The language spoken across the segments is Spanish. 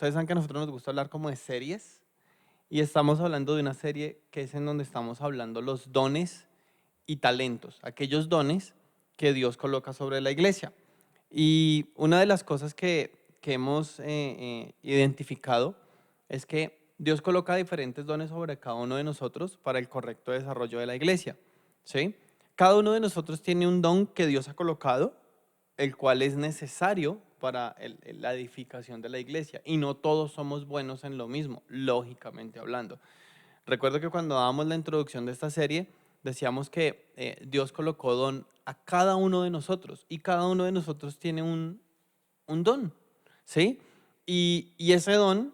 ustedes saben que a nosotros nos gusta hablar como de series y estamos hablando de una serie que es en donde estamos hablando los dones y talentos, aquellos dones que Dios coloca sobre la iglesia. Y una de las cosas que hemos identificado es que Dios coloca diferentes dones sobre cada uno de nosotros para el correcto desarrollo de la iglesia, ¿sí? Cada uno de nosotros tiene un don que Dios ha colocado, el cual es necesario para la edificación de la iglesia. Y no todos somos buenos en lo mismo, lógicamente hablando. Recuerdo que cuando dábamos la introducción de esta serie, decíamos que Dios colocó don a cada uno de nosotros y cada uno de nosotros tiene un don, ¿sí? Y ese don,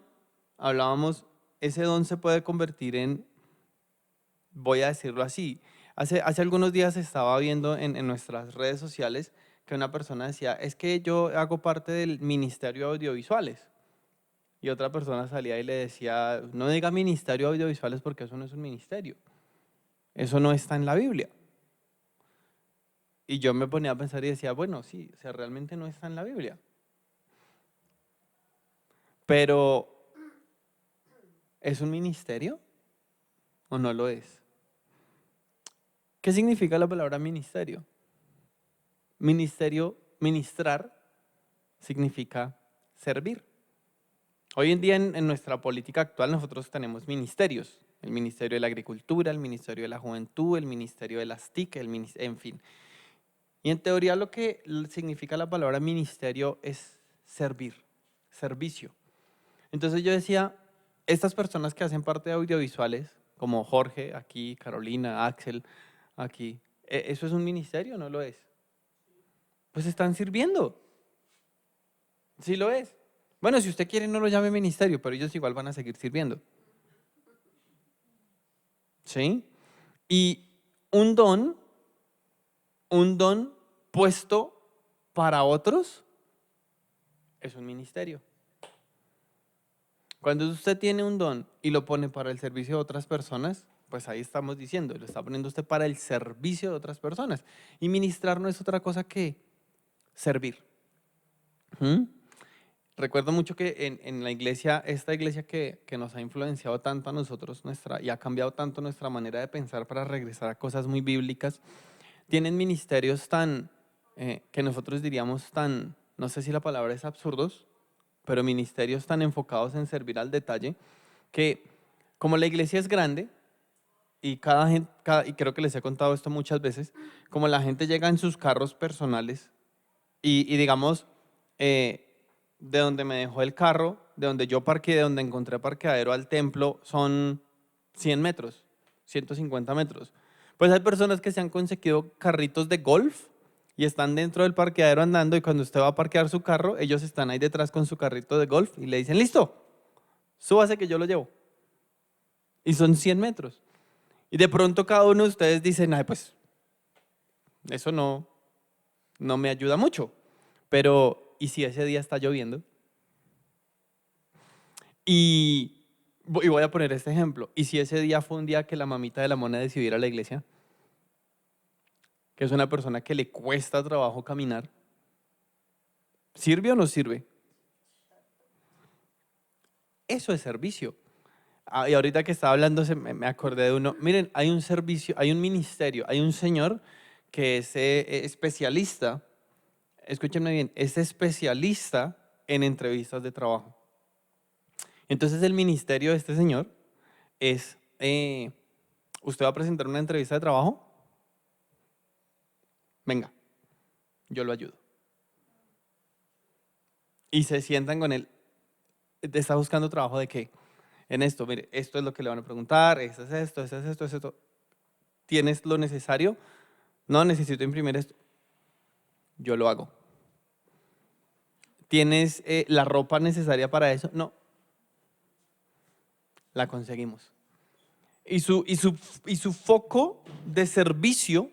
hablábamos, ese don se puede convertir en, voy a decirlo así, hace algunos días estaba viendo en nuestras redes sociales que una persona decía, es que yo hago parte del Ministerio de Audiovisuales. Y otra persona salía y le decía, no diga ministerio de audiovisuales porque eso no es un ministerio. Eso no está en la Biblia. Y yo me ponía a pensar y decía, bueno, sí, o sea, realmente no está en la Biblia. Pero, ¿es un ministerio o no lo es? ¿Qué significa la palabra ministerio? Ministerio, ministrar, significa servir. Hoy en día en nuestra política actual nosotros tenemos ministerios. El Ministerio de la Agricultura, el Ministerio de la Juventud, el Ministerio de las TIC, en fin. Y en teoría lo que significa la palabra ministerio es servir, servicio. Entonces yo decía, estas personas que hacen parte de audiovisuales, como Jorge aquí, Carolina, Axel aquí, ¿eso es un ministerio o no lo es? Pues están sirviendo, sí lo es. Bueno, si usted quiere no lo llame ministerio, pero ellos igual van a seguir sirviendo. ¿Sí? Y un don, un don puesto para otros es un ministerio. Cuando usted tiene un don y lo pone para el servicio de otras personas, pues ahí estamos diciendo, lo está poniendo usted para el servicio de otras personas. Y ministrar no es otra cosa que servir. ¿Mm? Recuerdo mucho que en la iglesia, esta iglesia que nos ha influenciado tanto a nosotros y ha cambiado tanto nuestra manera de pensar para regresar a cosas muy bíblicas, tienen ministerios tan, que nosotros diríamos tan, no sé si la palabra es absurdos, pero ministerios tan enfocados en servir al detalle, que como la iglesia es grande, y cada gente, y creo que les he contado esto muchas veces, como la gente llega en sus carros personales y digamos, de donde me dejó el carro, de donde yo parqué, de donde encontré parqueadero al templo, son 100 metros, 150 metros. Pues hay personas que se han conseguido carritos de golf y están dentro del parqueadero andando y cuando usted va a parquear su carro, ellos están ahí detrás con su carrito de golf y le dicen, listo, súbase que yo lo llevo. Y son 100 metros. Y de pronto cada uno de ustedes dice, ay, pues eso no me ayuda mucho. Pero, ¿y si ese día está lloviendo? Y voy a poner este ejemplo. ¿Y si ese día fue un día que la mamita de la mona decidió ir a la iglesia? Que es una persona que le cuesta trabajo caminar. ¿Sirve o no sirve? Eso es servicio. Y ahorita que estaba hablando me acordé de uno. Miren, hay un servicio, hay un ministerio, hay un señor que es especialista, escúchenme bien, es especialista en entrevistas de trabajo. Entonces el ministerio de este señor es, ¿usted va a presentar una entrevista de trabajo? Venga, yo lo ayudo. Y se sientan con él. ¿Está buscando trabajo de qué? En esto, mire, esto es lo que le van a preguntar, esto es esto, esto es esto, esto es esto. ¿Tienes lo necesario? No, necesito imprimir esto. Yo lo hago. ¿Tienes la ropa necesaria para eso? No, la conseguimos. Y su foco de servicio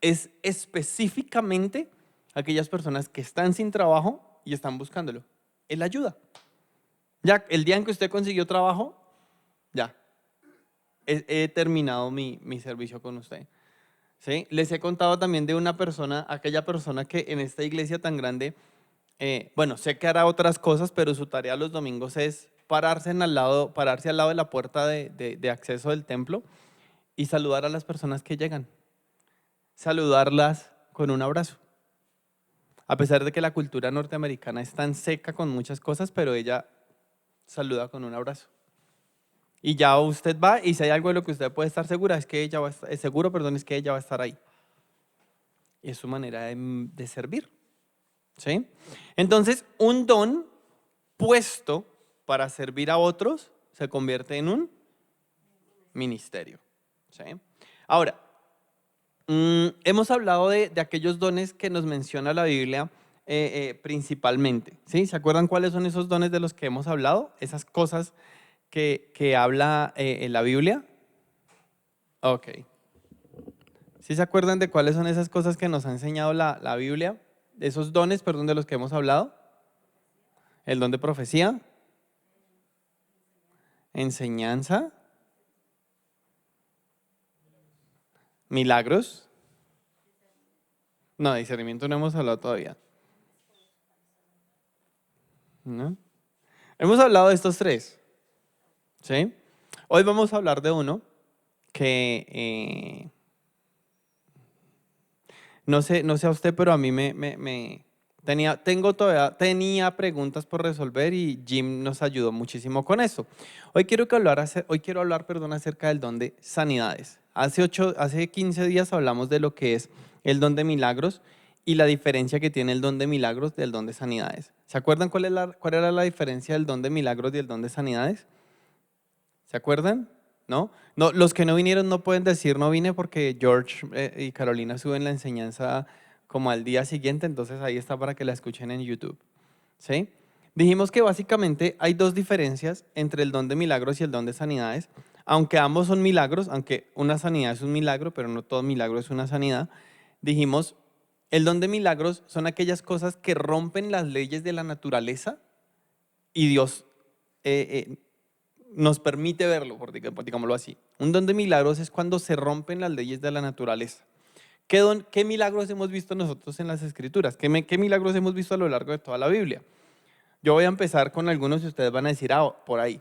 es específicamente aquellas personas que están sin trabajo y están buscándolo. Él ayuda. Ya, el día en que usted consiguió trabajo, ya, he terminado mi servicio con usted. ¿Sí? Les he contado también de una persona, aquella persona que en esta iglesia tan grande Bueno, sé que hará otras cosas, pero su tarea los domingos es pararse al lado de la puerta de acceso del templo y saludar a las personas que llegan, saludarlas con un abrazo. A pesar de que la cultura norteamericana es tan seca con muchas cosas, pero ella saluda con un abrazo. Y ya usted va y si hay algo de lo que usted puede estar segura es que ella va a estar, seguro, perdón, es que ella va a estar ahí. Y es su manera de servir. ¿Sí? Entonces, un don puesto para servir a otros se convierte en un ministerio. ¿Sí? Ahora, hemos hablado de aquellos dones que nos menciona la Biblia principalmente. ¿Sí? ¿Se acuerdan cuáles son esos dones de los que hemos hablado? Esas cosas que habla en la Biblia. Ok. ¿Sí se acuerdan de cuáles son esas cosas que nos ha enseñado la Biblia? Esos dones, perdón, de los que hemos hablado. El don de profecía, enseñanza, milagros. No, de discernimiento no hemos hablado todavía. ¿No? Hemos hablado de estos tres. ¿Sí? Hoy vamos a hablar de uno que no sé a usted, pero a mí tenía preguntas por resolver y Jim nos ayudó muchísimo con eso. Hoy quiero hablar, perdón, acerca del don de sanidades. Hace 15 días hablamos de lo que es el don de milagros y la diferencia que tiene el don de milagros del don de sanidades. ¿Se acuerdan cuál era la diferencia del don de milagros y el don de sanidades? ¿Se acuerdan? ¿No? No, los que no vinieron no pueden decir no vine porque George y Carolina suben la enseñanza como al día siguiente, entonces ahí está para que la escuchen en YouTube. ¿Sí? Dijimos que básicamente hay dos diferencias entre el don de milagros y el don de sanidades, aunque ambos son milagros, aunque una sanidad es un milagro, pero no todo milagro es una sanidad. Dijimos, el don de milagros son aquellas cosas que rompen las leyes de la naturaleza y Dios nos permite verlo, digámoslo así. Un don de milagros es cuando se rompen las leyes de la naturaleza. ¿Qué milagros hemos visto nosotros en las Escrituras? ¿Qué milagros hemos visto a lo largo de toda la Biblia? Yo voy a empezar con algunos y ustedes van a decir, por ahí.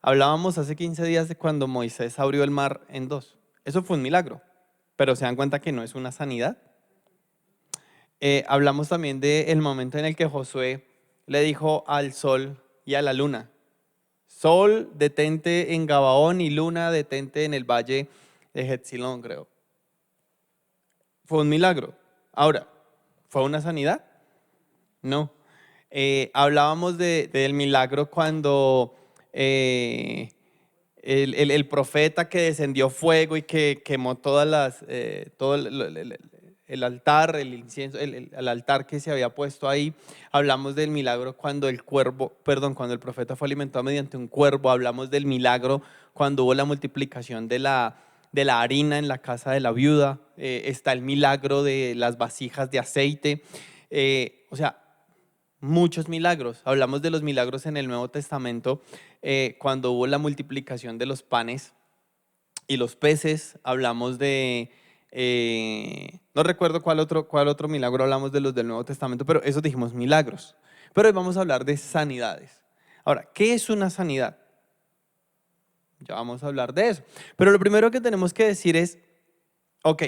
Hablábamos hace 15 días de cuando Moisés abrió el mar en dos. Eso fue un milagro, pero se dan cuenta que no es una sanidad. Hablamos también del momento en el que Josué le dijo al sol y a la luna, sol, detente en Gabaón y luna, detente en el valle de Jetzilón, creo. Fue un milagro. Ahora, ¿fue una sanidad? No. Hablábamos del milagro cuando el profeta que descendió fuego y que quemó todo el altar, el incienso, el altar que se había puesto ahí. Hablamos del milagro cuando cuando el profeta fue alimentado mediante un cuervo. Hablamos del milagro cuando hubo la multiplicación de la harina en la casa de la viuda. Está el milagro de las vasijas de aceite. O sea, muchos milagros. Hablamos de los milagros en el Nuevo Testamento, cuando hubo la multiplicación de los panes y los peces. Hablamos no recuerdo cuál otro milagro hablamos de los del Nuevo Testamento, pero eso dijimos milagros. Pero hoy vamos a hablar de sanidades. Ahora, ¿qué es una sanidad? Ya vamos a hablar de eso. Pero lo primero que tenemos que decir es, ok,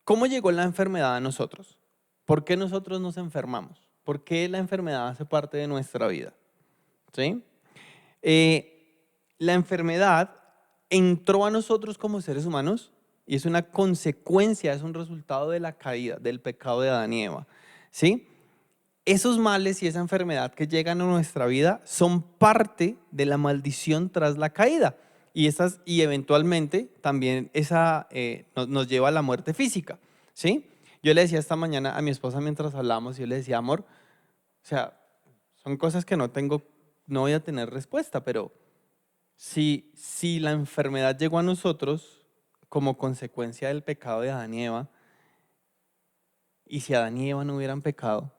¿cómo llegó la enfermedad a nosotros? ¿Por qué nosotros nos enfermamos? ¿Por qué la enfermedad hace parte de nuestra vida? ¿Sí? La enfermedad entró a nosotros como seres humanos y es una consecuencia, es un resultado de la caída, del pecado de Adán y Eva. ¿Sí? Esos males y esa enfermedad que llegan a nuestra vida son parte de la maldición tras la caída. Y eventualmente también nos lleva a la muerte física. ¿Sí? Yo le decía esta mañana a mi esposa mientras hablábamos, yo le decía, amor, o sea, son cosas que no voy a tener respuesta, pero si la enfermedad llegó a nosotros como consecuencia del pecado de Adán y Eva, y si Adán y Eva no hubieran pecado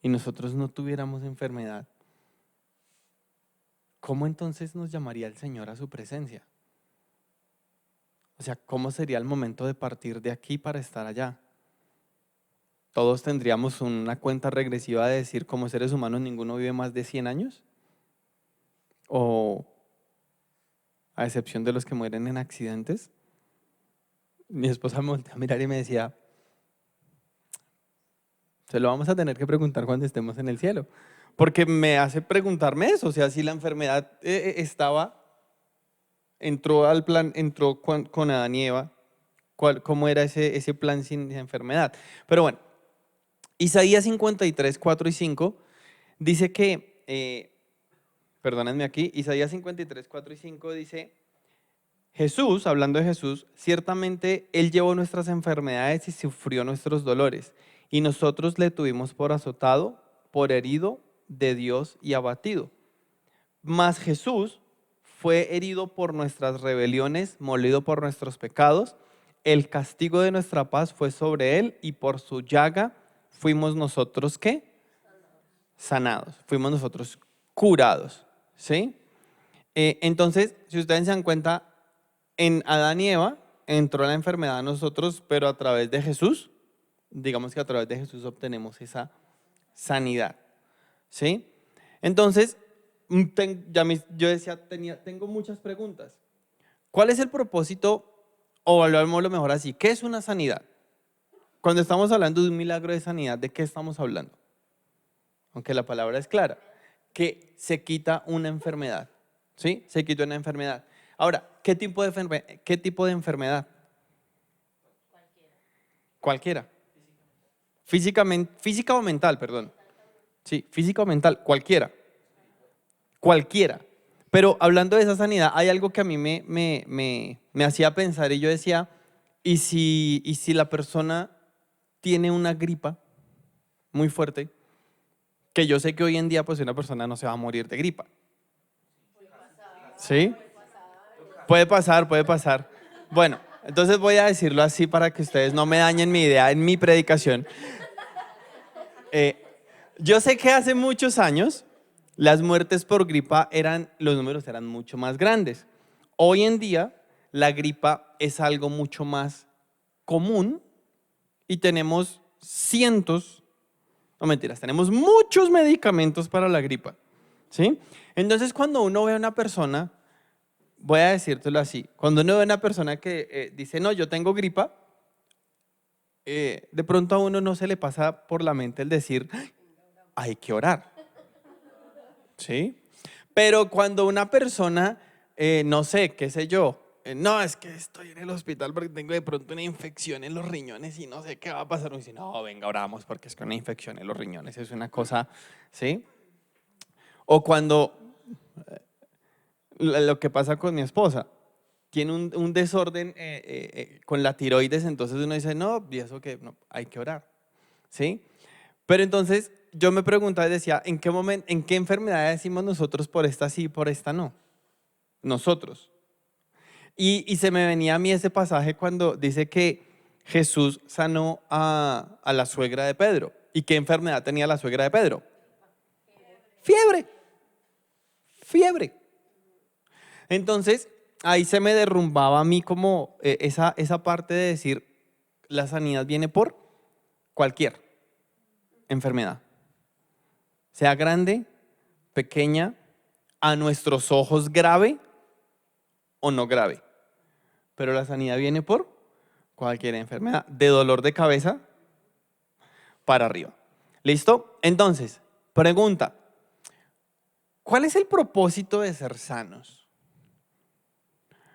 y nosotros no tuviéramos enfermedad, ¿cómo entonces nos llamaría el Señor a su presencia? O sea, ¿cómo sería el momento de partir de aquí para estar allá? todos tendríamos una cuenta regresiva de decir, como seres humanos, ninguno vive más de 100 años. O a excepción de los que mueren en accidentes. Mi esposa me volteó a mirar y me decía, se lo vamos a tener que preguntar cuando estemos en el cielo. Porque me hace preguntarme eso, o sea, si la enfermedad entró al plan, entró con Adán y Eva, cómo era ese plan sin enfermedad. Pero bueno, Isaías 53, 4 y 5 dice que, perdónenme aquí, Isaías 53, 4 y 5 dice, Jesús, hablando de Jesús, ciertamente Él llevó nuestras enfermedades y sufrió nuestros dolores, y nosotros le tuvimos por azotado, por herido de Dios y abatido. Mas Jesús fue herido por nuestras rebeliones, molido por nuestros pecados. El castigo de nuestra paz fue sobre Él, y por su llaga fuimos nosotros, ¿qué? Sanados. Fuimos nosotros curados, ¿sí? Entonces, si ustedes se dan cuenta, en Adán y Eva entró la enfermedad a nosotros, pero a través de Jesús, digamos que a través de Jesús obtenemos esa sanidad, ¿sí? Entonces, yo decía, tengo muchas preguntas. ¿Cuál es el propósito, o hablemoslo mejor así, qué es una sanidad? Cuando estamos hablando de un milagro de sanidad, ¿de qué estamos hablando? Aunque la palabra es clara, que se quita una enfermedad, ¿sí? Se quita una enfermedad. Ahora, ¿qué tipo de enfermedad? Cualquiera. Física o mental, perdón. Sí, física o mental, cualquiera. Cualquiera. Pero hablando de esa sanidad, hay algo que a mí me hacía pensar y yo decía, ¿y si la persona tiene una gripa muy fuerte? Que yo sé que hoy en día pues una persona no se va a morir de gripa. ¿Sí? Puede pasar, puede pasar. Bueno, entonces voy a decirlo así para que ustedes no me dañen mi idea en mi predicación. Yo sé que hace muchos años las muertes por gripa los números eran mucho más grandes. Hoy en día la gripa es algo mucho más común y tenemos no mentiras, tenemos muchos medicamentos para la gripa, ¿sí? Entonces cuando uno ve a una persona, voy a decírtelo así, cuando uno ve a una persona que dice, no, yo tengo gripa, de pronto a uno no se le pasa por la mente el decir, hay que orar, ¿sí? Pero cuando una persona, no sé, qué sé yo, no, es que estoy en el hospital porque tengo de pronto una infección en los riñones y no sé qué va a pasar. Uno dice, no, venga, oramos porque es que una infección en los riñones es una cosa, ¿sí? O cuando, lo que pasa con mi esposa, tiene un desorden con la tiroides, entonces uno dice, no, y eso que no, hay que orar, ¿sí? Pero entonces yo me preguntaba y decía, ¿en qué momento, en qué enfermedad decimos nosotros por esta sí y por esta no? Nosotros. Y se me venía a mí ese pasaje cuando dice que Jesús sanó a la suegra de Pedro. ¿Y qué enfermedad tenía la suegra de Pedro? Fiebre. Fiebre. Entonces, ahí se me derrumbaba a mí como esa parte de decir, la sanidad viene por cualquier enfermedad. Sea grande, pequeña, a nuestros ojos grave o no grave. Pero la sanidad viene por cualquier enfermedad, de dolor de cabeza para arriba. ¿Listo? Entonces, pregunta, ¿cuál es el propósito de ser sanos?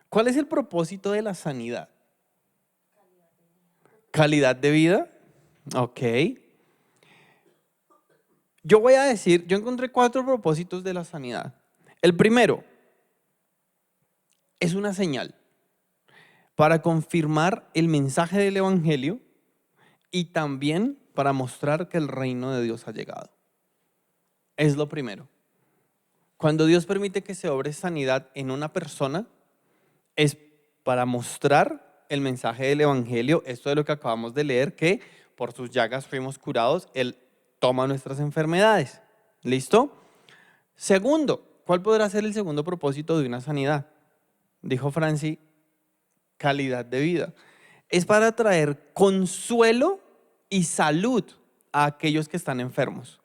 ¿Cuál es el propósito de la sanidad? ¿Calidad de vida? Ok. Yo voy a decir, yo encontré 4 propósitos de la sanidad. El primero es una señal para confirmar el mensaje del Evangelio y también para mostrar que el reino de Dios ha llegado. Es lo primero. Cuando Dios permite que se obre sanidad en una persona, es para mostrar el mensaje del Evangelio, esto de lo que acabamos de leer, que por sus llagas fuimos curados, Él toma nuestras enfermedades. ¿Listo? Segundo, ¿cuál podrá ser el segundo propósito de una sanidad? Dijo Franci, calidad de vida. Es para traer consuelo y salud a aquellos que están enfermos.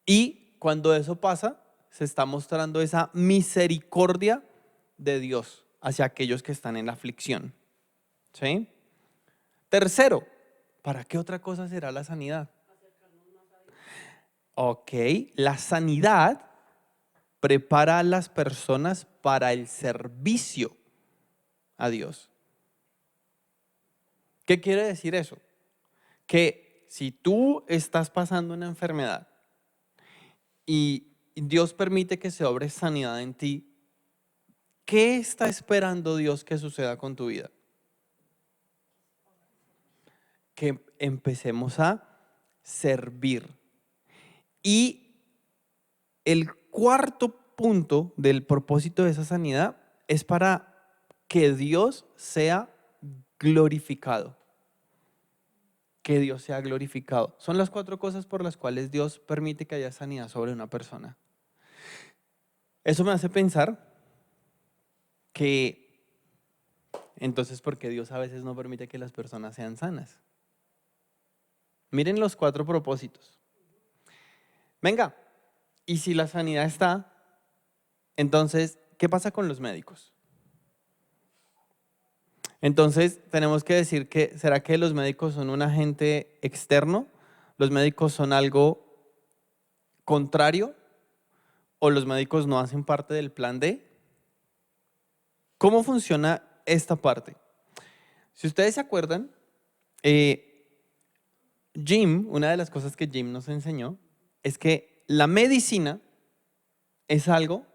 Y cuando eso pasa, se está mostrando esa misericordia de Dios hacia aquellos que están en la aflicción. ¿Sí? Tercero, ¿para qué otra cosa será la sanidad? Ok, la sanidad prepara a las personas para el servicio a Dios. ¿Qué quiere decir eso? Que si tú estás pasando una enfermedad y Dios permite que se obre sanidad en ti, ¿qué está esperando Dios que suceda con tu vida? Que empecemos a servir. Y el cuarto punto del propósito de esa sanidad es para que Dios sea glorificado. Que Dios sea glorificado. Son las 4 cosas por las cuales Dios permite que haya sanidad sobre una persona. Eso me hace pensar que entonces, ¿por qué Dios a veces no permite que las personas sean sanas? Miren los 4 propósitos. Venga, y si la sanidad está, entonces, ¿qué pasa con los médicos? Entonces, tenemos que decir que, ¿será que los médicos son un agente externo? ¿Los médicos son algo contrario? ¿O los médicos no hacen parte del plan D? ¿Cómo funciona esta parte? Si ustedes se acuerdan, Jim, una de las cosas que Jim nos enseñó es que la medicina es algo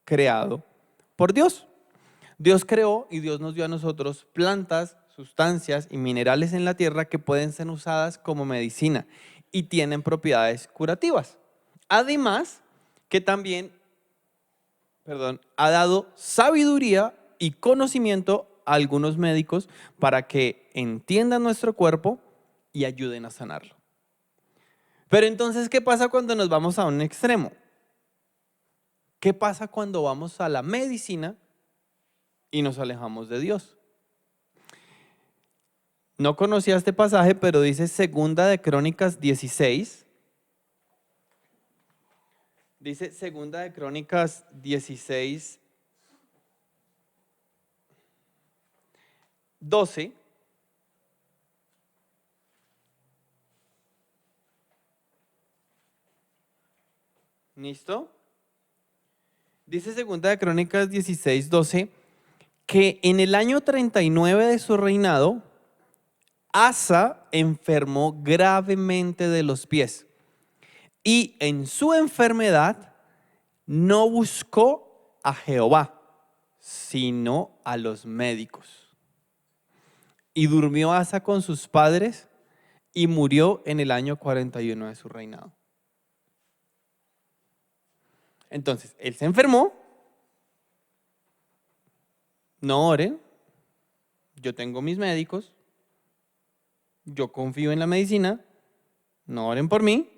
creado por Dios. Dios creó y Dios nos dio a nosotros plantas, sustancias y minerales en la tierra que pueden ser usadas como medicina y tienen propiedades curativas. Además, que también, ha dado sabiduría y conocimiento a algunos médicos para que entiendan nuestro cuerpo y ayuden a sanarlo. Pero entonces, ¿qué pasa cuando nos vamos a un extremo? ¿Qué pasa cuando vamos a la medicina y nos alejamos de Dios? No conocía este pasaje, pero dice Segunda de Crónicas 16. Dice Segunda de Crónicas 16, 12. ¿Listo? Dice Segunda de Crónicas 16, 12, que en el año 39 de su reinado, Asa enfermó gravemente de los pies y en su enfermedad no buscó a Jehová, sino a los médicos. Y durmió Asa con sus padres y murió en el año 41 de su reinado. Entonces, él se enfermó. No oren, yo tengo mis médicos, yo confío en la medicina, no oren por mí,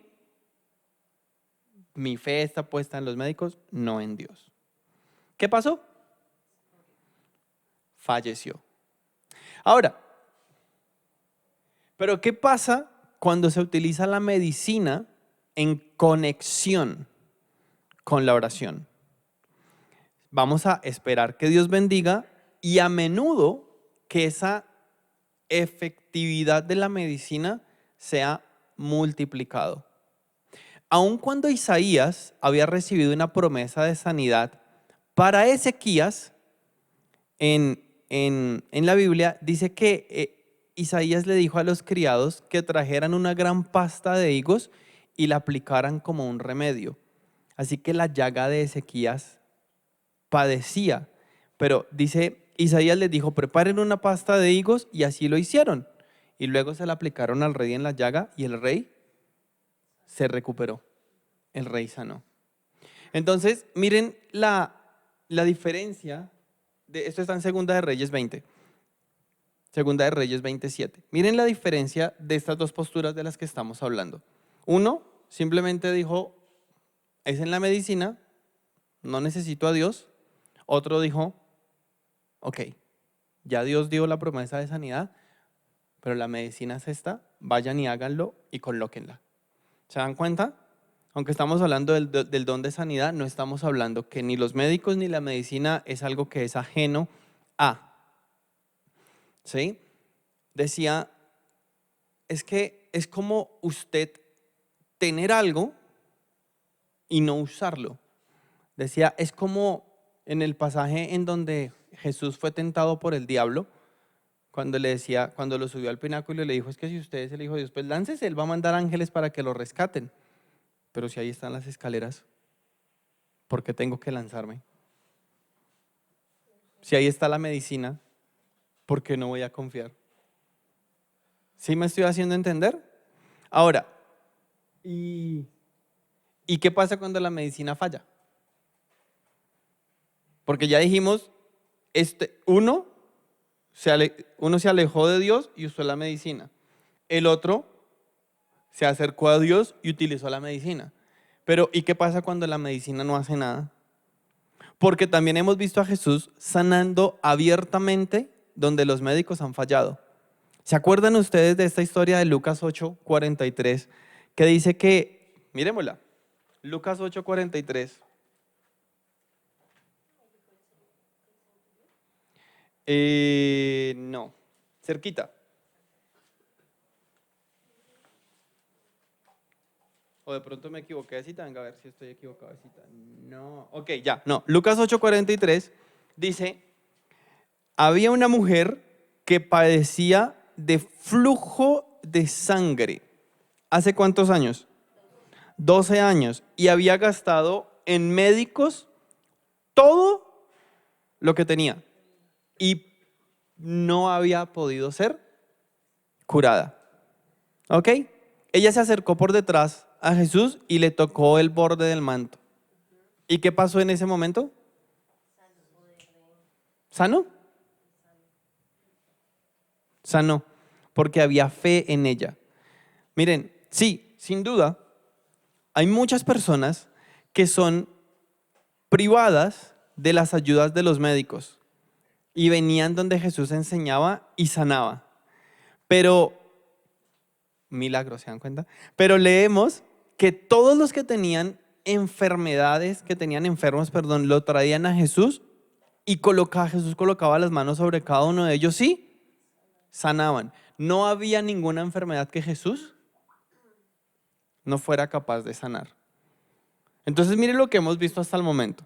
mi fe está puesta en los médicos, no en Dios. ¿Qué pasó? Falleció. Ahora, ¿pero qué pasa cuando se utiliza la medicina en conexión con la oración? Vamos a esperar que Dios bendiga y a menudo que esa efectividad de la medicina sea multiplicado. Aun cuando Isaías había recibido una promesa de sanidad, para Ezequías, en la Biblia, dice que Isaías le dijo a los criados que trajeran una gran pasta de higos y la aplicaran como un remedio. Así que la llaga de Ezequías padecía, pero dice, Isaías les dijo, preparen una pasta de higos y así lo hicieron. Y luego se la aplicaron al rey en la llaga y el rey se recuperó. El rey sanó. Entonces, miren la diferencia. Esto está en Segunda de Reyes 20. Segunda de Reyes 27. Miren la diferencia de estas dos posturas de las que estamos hablando. Uno simplemente dijo, es en la medicina, no necesito a Dios. Otro dijo, ok, ya Dios dio la promesa de sanidad, pero la medicina es esta, vayan y háganlo y colóquenla. ¿Se dan cuenta? Aunque estamos hablando del don de sanidad, no estamos hablando que ni los médicos ni la medicina es algo que es ajeno a. ¿Sí? Decía, es que es como usted tener algo y no usarlo. Decía, es como en el pasaje en donde Jesús fue tentado por el diablo, cuando le decía, cuando lo subió al pináculo y le dijo, es que si usted es el Hijo de Dios, pues láncese, él va a mandar ángeles para que lo rescaten. Pero si ahí están las escaleras, ¿por qué tengo que lanzarme? Si ahí está la medicina, ¿por qué no voy a confiar? ¿Sí me estoy haciendo entender? Ahora, ¿y qué pasa cuando la medicina falla? Porque ya dijimos, uno se alejó de Dios y usó la medicina. El otro se acercó a Dios y utilizó la medicina. Pero ¿y qué pasa cuando la medicina no hace nada? Porque también hemos visto a Jesús sanando abiertamente donde los médicos han fallado. ¿Se acuerdan ustedes de esta historia de Lucas 8:43 que dice que, miremosla, Lucas 8:43. No, cerquita. O de pronto me equivoqué de cita, venga a ver si estoy equivocado de cita. No, ok, ya, no. Lucas 8:43 dice, había una mujer que padecía de flujo de sangre. ¿Hace cuántos años? 12 años. Y había gastado en médicos todo lo que tenía. Y no había podido ser curada. ¿Ok? Ella se acercó por detrás a Jesús y le tocó el borde del manto. ¿Y qué pasó en ese momento? ¿Sano? Sanó, porque había fe en ella. Miren, sí, sin duda, hay muchas personas que son privadas de las ayudas de los médicos y venían donde Jesús enseñaba y sanaba. Pero, milagros, ¿se dan cuenta? Pero leemos que todos los que tenían enfermedades, que tenían enfermos, perdón, lo traían a Jesús y Jesús colocaba las manos sobre cada uno de ellos y sanaban. No había ninguna enfermedad que Jesús no fuera capaz de sanar. Entonces, mire lo que hemos visto hasta el momento.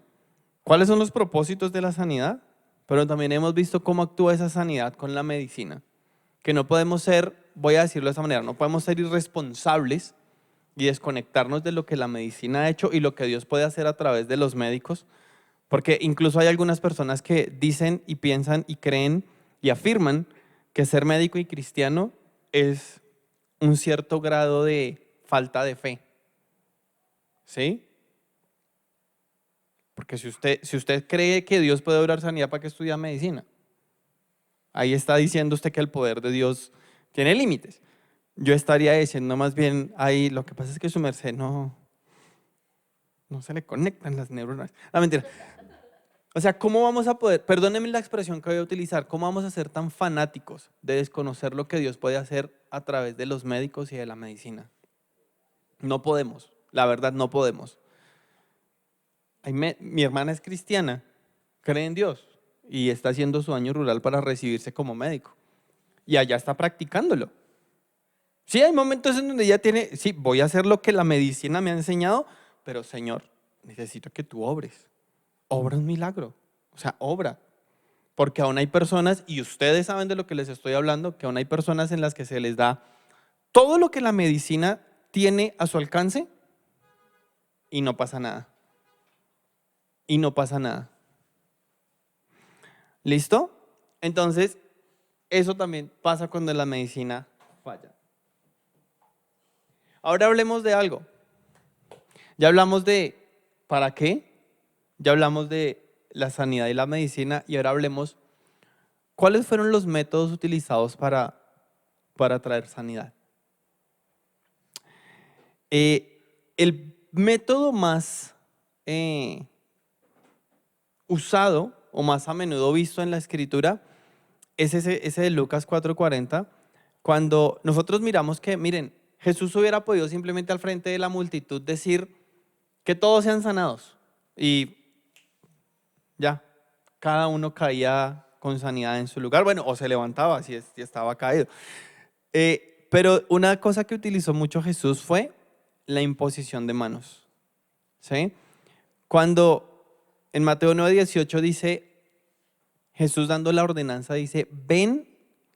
¿Cuáles son los propósitos de la sanidad? Pero también hemos visto cómo actúa esa sanidad con la medicina. Que no podemos ser, voy a decirlo de esa manera, no podemos ser irresponsables y desconectarnos de lo que la medicina ha hecho y lo que Dios puede hacer a través de los médicos. Porque incluso hay algunas personas que dicen y piensan y creen y afirman que ser médico y cristiano es un cierto grado de falta de fe. ¿Sí? Porque si usted cree que Dios puede obrar sanidad, ¿para qué estudia medicina? Ahí está diciendo usted que el poder de Dios tiene límites. Yo estaría diciendo más bien, ahí lo que pasa es que su merced no se le conectan las neuronas. No, mentira. O sea, ¿cómo vamos a poder, perdónenme la expresión que voy a utilizar, cómo vamos a ser tan fanáticos de desconocer lo que Dios puede hacer a través de los médicos y de la medicina? No podemos, la verdad no podemos. Mi hermana es cristiana, cree en Dios y está haciendo su año rural para recibirse como médico. Y allá está practicándolo. Sí, hay momentos en donde ella tiene, sí, voy a hacer lo que la medicina me ha enseñado, pero Señor, necesito que tú obres. Obra un milagro. O sea, obra. Porque aún hay personas, y ustedes saben de lo que les estoy hablando, que aún hay personas en las que se les da todo lo que la medicina tiene a su alcance y no pasa nada. Y no pasa nada. ¿Listo? Entonces, eso también pasa cuando la medicina falla. Ahora hablemos de algo. Ya hablamos de ¿para qué? Ya hablamos de la sanidad y la medicina y ahora hablemos cuáles fueron los métodos utilizados para traer sanidad. El método más usado o más a menudo visto en la escritura es ese de Lucas 4:40, Cuando nosotros miramos que, miren, Jesús hubiera podido simplemente al frente de la multitud decir que todos sean sanados y ya, cada uno caía con sanidad en su lugar, bueno, o se levantaba si estaba caído. Pero una cosa que utilizó mucho Jesús fue la imposición de manos, ¿sí? Cuando en Mateo 9:18 dice, Jesús dando la ordenanza dice, ven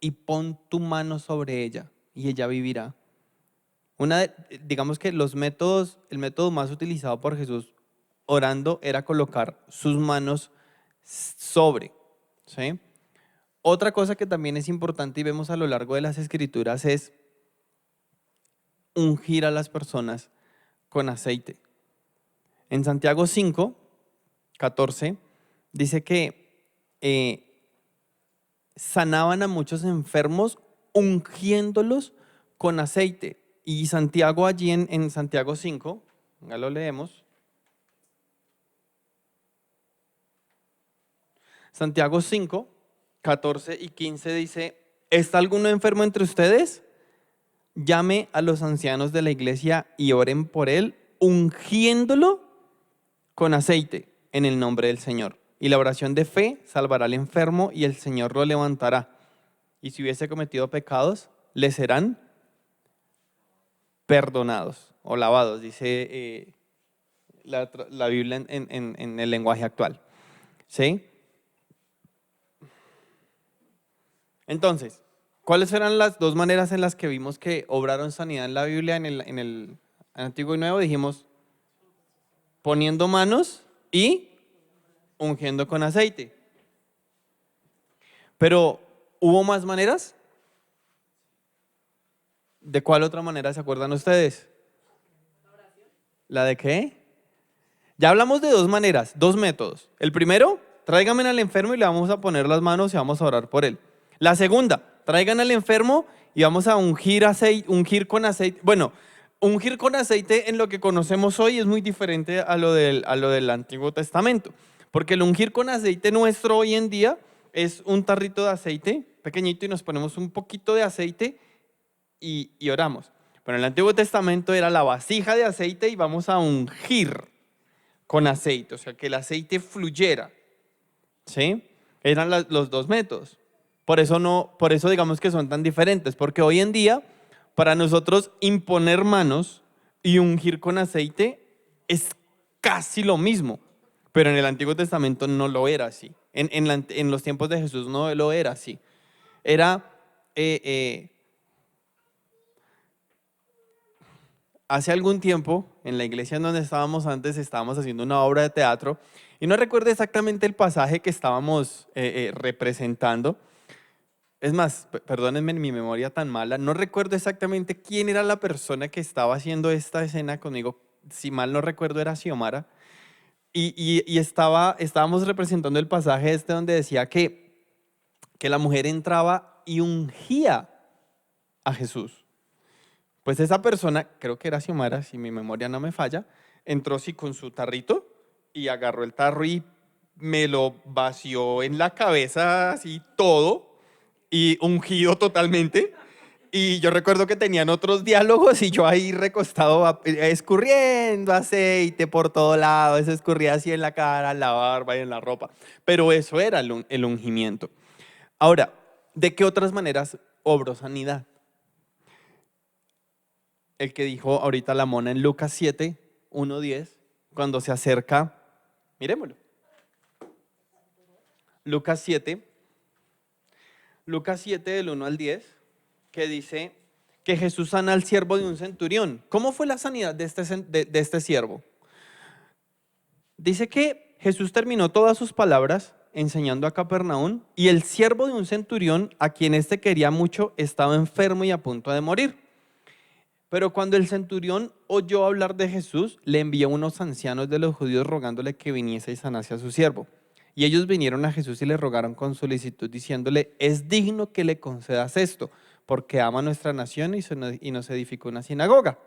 y pon tu mano sobre ella y ella vivirá. Digamos que el método más utilizado por Jesús orando era colocar sus manos sobre, ¿sí? Otra cosa que también es importante y vemos a lo largo de las escrituras es ungir a las personas con aceite. En Santiago 5:14 dice que sanaban a muchos enfermos ungiéndolos con aceite. Y Santiago allí en Santiago 5, ya lo leemos. Santiago 5:14 y 15 dice, ¿está alguno enfermo entre ustedes? Llame a los ancianos de la iglesia y oren por él, ungiéndolo con aceite en el nombre del Señor. Y la oración de fe salvará al enfermo y el Señor lo levantará. Y si hubiese cometido pecados, le serán perdonados o lavados, dice la Biblia en el lenguaje actual. ¿Sí? Entonces, ¿cuáles eran las dos maneras en las que vimos que obraron sanidad en la Biblia en el Antiguo y Nuevo? Dijimos, poniendo manos y ungiendo con aceite. Pero, ¿hubo más maneras? ¿De cuál otra manera se acuerdan ustedes? ¿La de qué? Ya hablamos de dos maneras, dos métodos. El primero, tráiganme al enfermo y le vamos a poner las manos y vamos a orar por él. La segunda, traigan al enfermo y vamos a ungir con aceite. Bueno, ungir con aceite en lo que conocemos hoy es muy diferente a lo del Antiguo Testamento. Porque el ungir con aceite nuestro hoy en día es un tarrito de aceite pequeñito y nos ponemos un poquito de aceite y oramos. Pero en el Antiguo Testamento era la vasija de aceite y vamos a ungir con aceite, o sea, que el aceite fluyera, ¿sí? Eran los dos métodos. Por eso digamos que son tan diferentes, porque hoy en día, para nosotros imponer manos y ungir con aceite es casi lo mismo, pero en el Antiguo Testamento no lo era así. En los tiempos de Jesús no lo era así. Era... hace algún tiempo, en la iglesia en donde estábamos antes, estábamos haciendo una obra de teatro y no recuerdo exactamente el pasaje que estábamos representando. Es más, perdónenme mi memoria tan mala, no recuerdo exactamente quién era la persona que estaba haciendo esta escena conmigo. Si mal no recuerdo era Xiomara. Y estábamos representando el pasaje este donde decía que la mujer entraba y ungía a Jesús. Pues esa persona, creo que era Xiomara, si mi memoria no me falla, entró así con su tarrito y agarró el tarro y me lo vació en la cabeza así todo y ungido totalmente. Y yo recuerdo que tenían otros diálogos y yo ahí recostado escurriendo aceite por todo lado, se escurría así en la cara, en la barba y en la ropa. Pero eso era el ungimiento. Ahora, ¿de qué otras maneras obró sanidad? El que dijo ahorita la mona en Lucas 7:1-10, cuando se acerca, miremoslo. Lucas 7 del 1 al 10, que dice que Jesús sana al siervo de un centurión. ¿Cómo fue la sanidad de este siervo? Dice que Jesús terminó todas sus palabras enseñando a Capernaum y el siervo de un centurión, a quien éste quería mucho, estaba enfermo y a punto de morir. Pero cuando el centurión oyó hablar de Jesús, le envió unos ancianos de los judíos rogándole que viniese y sanase a su siervo. Y ellos vinieron a Jesús y le rogaron con solicitud, diciéndole, es digno que le concedas esto, porque ama nuestra nación y nos edificó una sinagoga.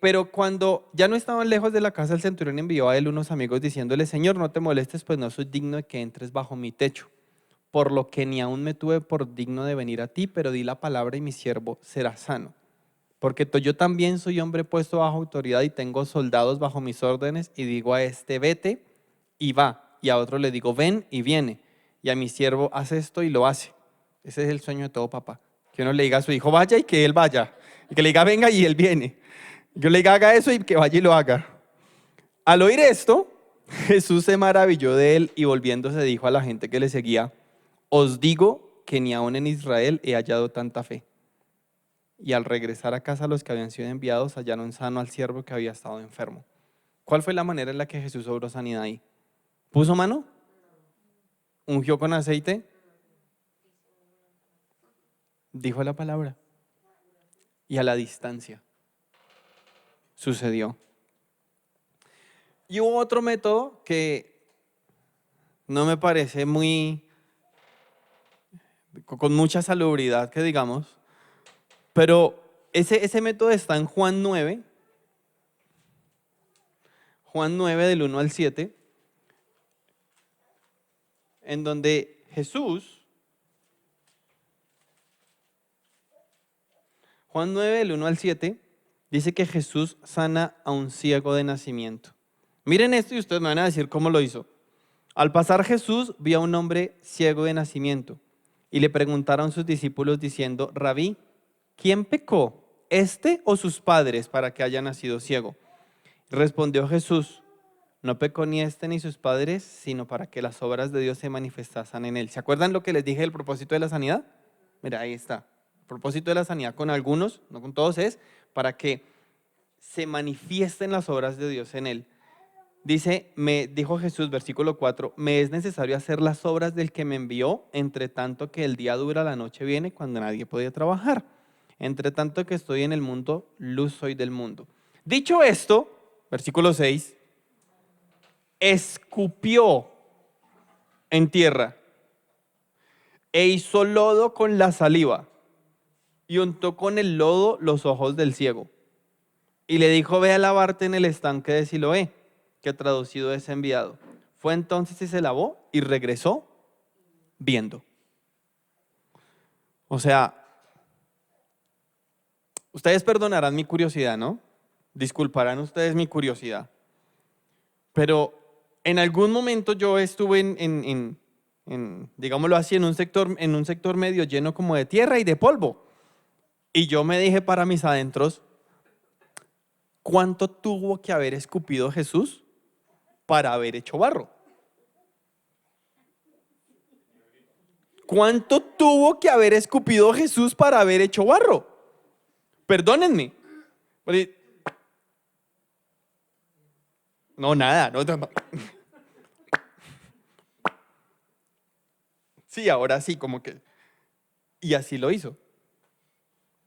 Pero cuando ya no estaban lejos de la casa, el centurión envió a él unos amigos diciéndole, Señor, no te molestes, pues no soy digno de que entres bajo mi techo. por lo que ni aún me tuve por digno de venir a ti, pero di la palabra y mi siervo será sano. Porque yo también soy hombre puesto bajo autoridad y tengo soldados bajo mis órdenes, y digo a este, vete, y va, y a otro le digo, ven, y viene, y a mi siervo, haz esto, y lo hace. Ese es el sueño de todo papá, que uno le diga a su hijo, vaya, y que él vaya, y que le diga, venga, y él viene. Yo le diga, haga eso, y que vaya y lo haga. Al oír esto, Jesús se maravilló de él, y volviéndose dijo a la gente que le seguía, os digo que ni aún en Israel he hallado tanta fe. Y al regresar a casa los que habían sido enviados hallaron sano al siervo que había estado enfermo. ¿Cuál fue la manera en la que Jesús obró sanidad ahí? ¿Puso mano? ¿Ungió con aceite? Dijo la palabra. Y a la distancia sucedió. Y hubo otro método que no me parece con mucha salubridad, que digamos, pero ese método está en Juan 9 del 1 al 7, en donde Juan 9 del 1 al 7, dice que Jesús sana a un ciego de nacimiento. Miren esto y ustedes me van a decir cómo lo hizo. Al pasar Jesús vio a un hombre ciego de nacimiento y le preguntaron sus discípulos diciendo, Rabí, ¿quién pecó, este o sus padres, para que haya nacido ciego? Respondió Jesús, no pecó ni este ni sus padres, sino para que las obras de Dios se manifestasen en él. ¿Se acuerdan lo que les dije del propósito de la sanidad? Mira, ahí está. El propósito de la sanidad con algunos, no con todos, es para que se manifiesten las obras de Dios en él. Dice, me dijo Jesús, versículo 4, me es necesario hacer las obras del que me envió, entre tanto que el día dura, la noche viene, cuando nadie podía trabajar. Entre tanto que estoy en el mundo, luz soy del mundo. Dicho esto, versículo 6, escupió en tierra e hizo lodo con la saliva y untó con el lodo los ojos del ciego. Y le dijo, ve a lavarte en el estanque de Siloé, que traducido es enviado. Fue entonces y se lavó y regresó viendo. O sea, ustedes perdonarán mi curiosidad, ¿no? Disculparán ustedes mi curiosidad. Pero en algún momento yo estuve digámoslo así, en un sector medio lleno como de tierra y de polvo. Y yo me dije para mis adentros, ¿cuánto tuvo que haber escupido Jesús para haber hecho barro? ¿Cuánto tuvo que haber escupido Jesús para haber hecho barro? Perdónenme. No, nada. No. Sí, ahora sí, como que. Y así lo hizo.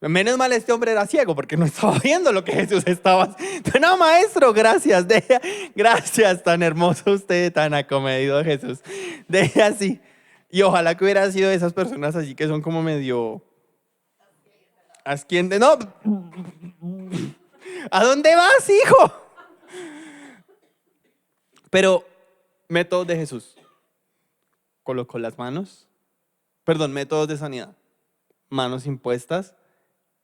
Menos mal este hombre era ciego porque no estaba viendo lo que Jesús estaba haciendo. No, maestro, gracias. Gracias, tan hermoso usted, tan acomedido Jesús. Deje así. Y ojalá que hubiera sido de esas personas así que son como medio asquientes. No. ¿A dónde vas, hijo? Pero métodos de Jesús. Colocó las manos. Perdón, métodos de sanidad. Manos impuestas,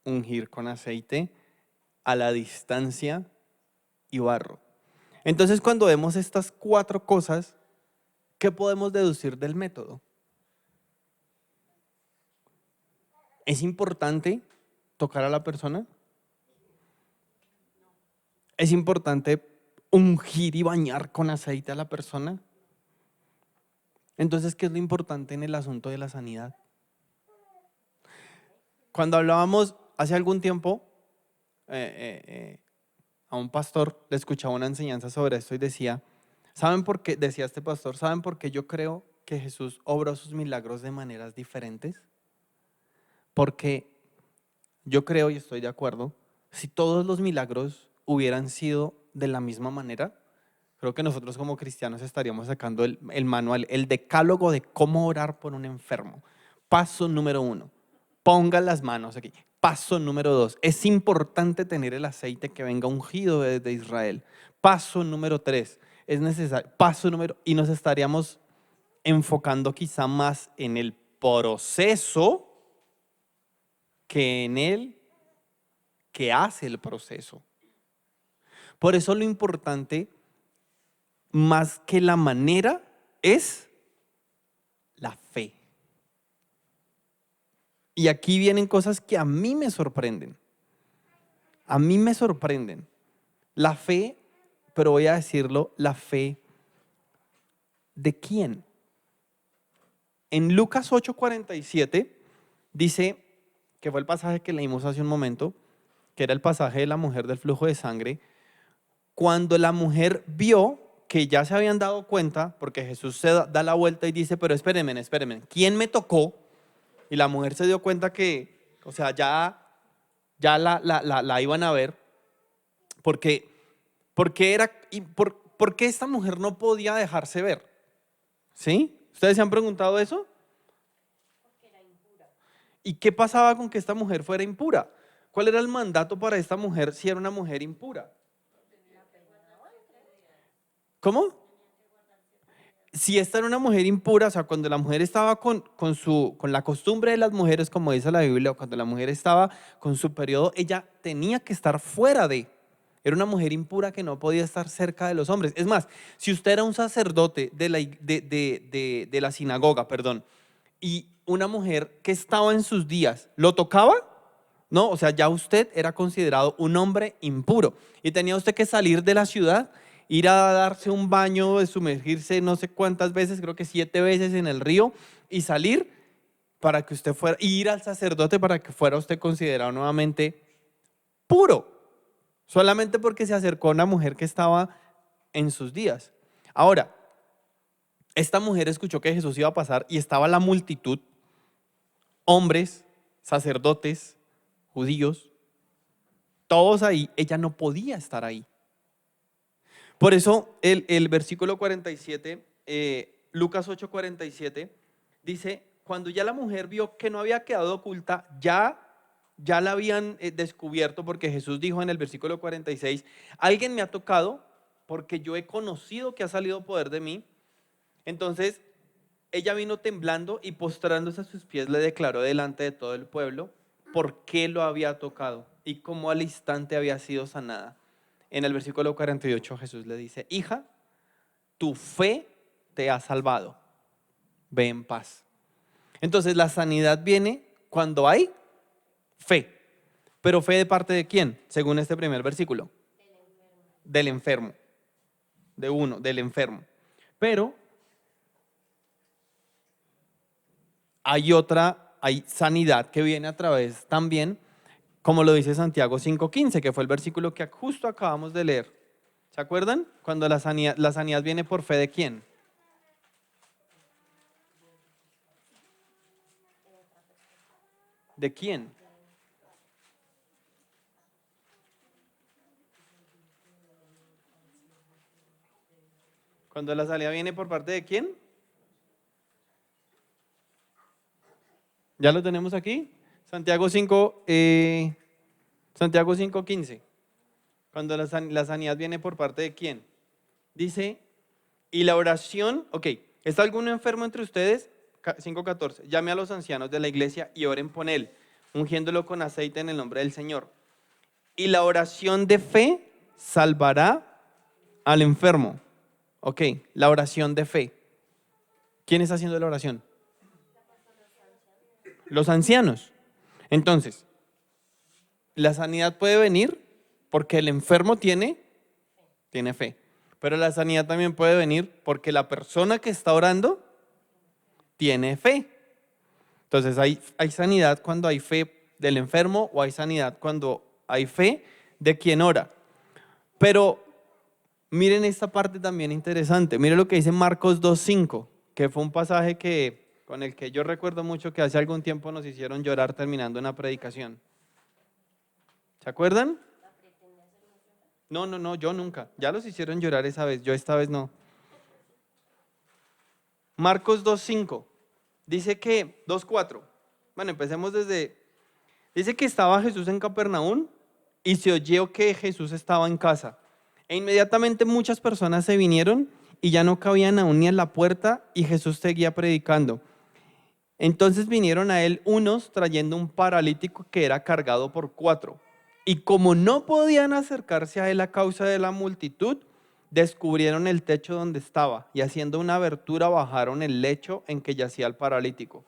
ungir con aceite, a la distancia y barro. Entonces, cuando vemos estas 4 cosas, ¿qué podemos deducir del método? ¿Es importante tocar a la persona? ¿Es importante ungir y bañar con aceite a la persona? Entonces, ¿qué es lo importante en el asunto de la sanidad? Cuando hablábamos hace algún tiempo, a un pastor le escuchaba una enseñanza sobre esto y decía, ¿saben por qué? Decía este pastor, ¿saben por qué yo creo que Jesús obró sus milagros de maneras diferentes? Porque yo creo y estoy de acuerdo, si todos los milagros hubieran sido de la misma manera, creo que nosotros como cristianos estaríamos sacando el manual, el decálogo de cómo orar por un enfermo. Paso número 1, ponga las manos aquí. Paso número 2, es importante tener el aceite que venga ungido desde Israel. Paso número 3, es necesario. Y nos estaríamos enfocando quizá más en el proceso que en el que hace el proceso. Por eso lo importante, más que la manera, es la fe. Y aquí vienen cosas que a mí me sorprenden. A mí me sorprenden. La fe, pero voy a decirlo, la fe ¿de quién? En Lucas 8:47 dice, que fue el pasaje que leímos hace un momento, que era el pasaje de la mujer del flujo de sangre, cuando la mujer vio que ya se habían dado cuenta, porque Jesús se da la vuelta y dice, pero espérenme, ¿quién me tocó? Y la mujer se dio cuenta que, o sea, ya la iban a ver, ¿por qué esta mujer no podía dejarse ver? ¿Sí? ¿Ustedes se han preguntado eso? ¿Y qué pasaba con que esta mujer fuera impura? ¿Cuál era el mandato para esta mujer si era una mujer impura? ¿Cómo? Si esta era una mujer impura, o sea, cuando la mujer estaba con la costumbre de las mujeres, como dice la Biblia, o cuando la mujer estaba con su periodo, ella tenía que estar fuera de. Era una mujer impura que no podía estar cerca de los hombres. Es más, si usted era un sacerdote de la sinagoga, perdón, y una mujer que estaba en sus días, ¿lo tocaba? No, o sea, ya usted era considerado un hombre impuro y tenía usted que salir de la ciudad, ir a darse un baño, sumergirse no sé cuántas veces, creo que 7 veces en el río y salir para que usted fuera, y ir al sacerdote para que fuera usted considerado nuevamente puro, solamente porque se acercó a una mujer que estaba en sus días. Ahora, esta mujer escuchó que Jesús iba a pasar y estaba la multitud, hombres, sacerdotes, judíos, todos ahí, ella no podía estar ahí. Por eso el versículo 47, Lucas 8:47, dice, cuando ya la mujer vio que no había quedado oculta, ya la habían descubierto, porque Jesús dijo en el versículo 46, alguien me ha tocado porque yo he conocido que ha salido poder de mí. Entonces ella vino temblando y postrándose a sus pies le declaró delante de todo el pueblo por qué lo había tocado y cómo al instante había sido sanada. En el versículo 48 Jesús le dice, hija, tu fe te ha salvado, ve en paz. Entonces la sanidad viene cuando hay fe. ¿Pero fe de parte de quién? Según este primer versículo. Del enfermo. Del enfermo. Pero hay sanidad que viene a través también, como lo dice Santiago 5:15, que fue el versículo que justo acabamos de leer. ¿Se acuerdan? Cuando la sanidad viene por fe de quién. ¿De quién? Cuando la sanidad viene por parte de quién. ¿Ya lo tenemos aquí? Santiago 5:15. Cuando la sanidad viene por parte de quién. Dice, y la oración, ok, ¿está alguno enfermo entre ustedes? 5:14, llame a los ancianos de la iglesia y oren por él, ungiéndolo con aceite en el nombre del Señor. Y la oración de fe salvará al enfermo. Ok, la oración de fe. ¿Quién está haciendo la oración? Los ancianos. Entonces, la sanidad puede venir porque el enfermo tiene fe. Pero la sanidad también puede venir porque la persona que está orando tiene fe. Entonces hay sanidad cuando hay fe del enfermo o hay sanidad cuando hay fe de quien ora. Pero miren esta parte también interesante. Miren lo que dice Marcos 2:5, que fue un pasaje con el que yo recuerdo mucho que hace algún tiempo nos hicieron llorar terminando una predicación. ¿Se acuerdan? No, yo nunca. Ya los hicieron llorar esa vez, yo esta vez no. Marcos 2:5. Dice que, 2:4. Bueno, empecemos dice que estaba Jesús en Capernaum y se oyó que Jesús estaba en casa. E inmediatamente muchas personas se vinieron y ya no cabían aún ni en la puerta, y Jesús seguía predicando. Entonces vinieron a él unos trayendo un paralítico que era cargado por 4. Y como no podían acercarse a él a causa de la multitud, descubrieron el techo donde estaba y haciendo una abertura bajaron el lecho en que yacía el paralítico.